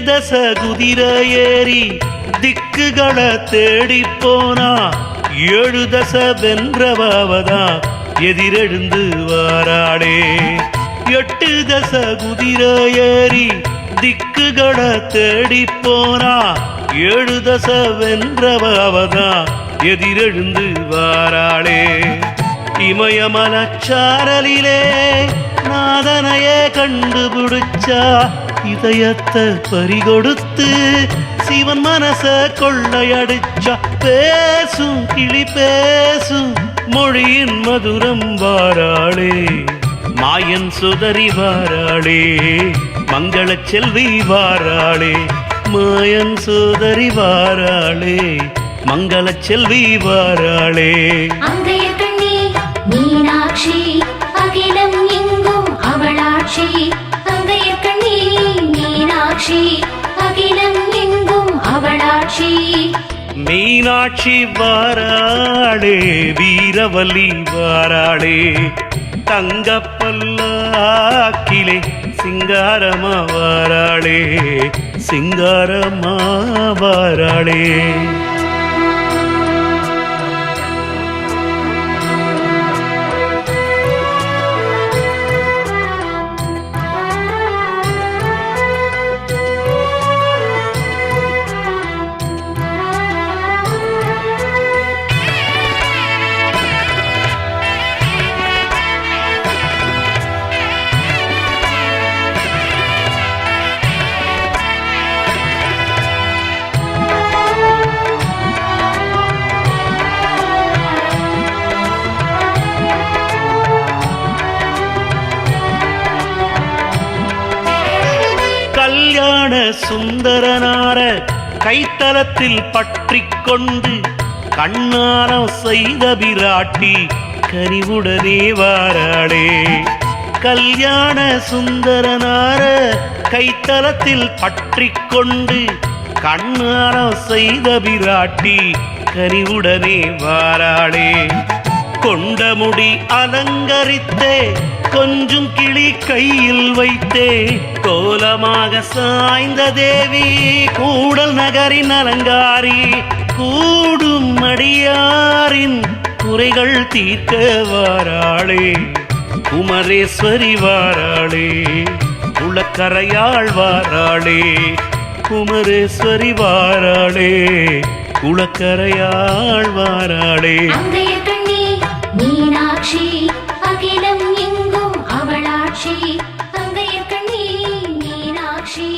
தச குதிரை ஏறி திக்குகளை தேடி போனா 7 தச வென்றவாவதா எதிரெழுந்து வாராளே 8 தச குதிரை ஏறி திக்குகளை தேடி போனா 7 தச வென்றவாவதா எதிரெழுந்து வாராளே இமயமலச்சாரலிலே நாதனையே கண்டுபிடிச்சா இதயத்தை பறிகொடுத்து சிவன் மனச கொள்ளையடிச்சா பேசும் கிளி பேசும் மொழியின் மதுரம் வாராளே மாயன் சுதறி வாராளே மங்கள செல்வி வாராளே மாயன் சுதறி வாராளே மங்கள செல்வி வாராளே மீனாட்சி அகிலம் எங்கும் அவளாட்சி அங்கையக்கண்ணி மீனாட்சி அகிலம் எங்கும் அவளாட்சி மீனாட்சி வாராளே வீரவல்லி வாராளே தங்கப்பல்லாக்கிலே சிங்காரமா வாராளே சிங்காரமா வாராளே கல்யாண சுந்தரனார கைத்தலத்தில் பற்றி கொண்டு கண்ணாரம் செய்த பிராட்டி கனிவுடனே வாராளே கல்யாண சுந்தரனார கைத்தலத்தில் பற்றி கொண்டு கண்ணாரம் செய்த பிராட்டி கனிவுடனே வாராளே கொண்டமுடி அலங்கரித்தே கொஞ்சம் கிளி கையில் வைத்தே கோலமாக சாய்ந்த தேவி கூடல் நகரின் அலங்காரி கூடும் அடியாரின் குறைகள் தீர்க்க வாராளே குமரேஸ்வரி வாராளே குளக்கரையாள் வாராளே குமரேஸ்வரி வாராளே குளக்கரையாள் வாராளே மீனாட்சி அகிலம் எங்கும் அவளாட்சி அங்கையக்கண்ணி மீனாட்சி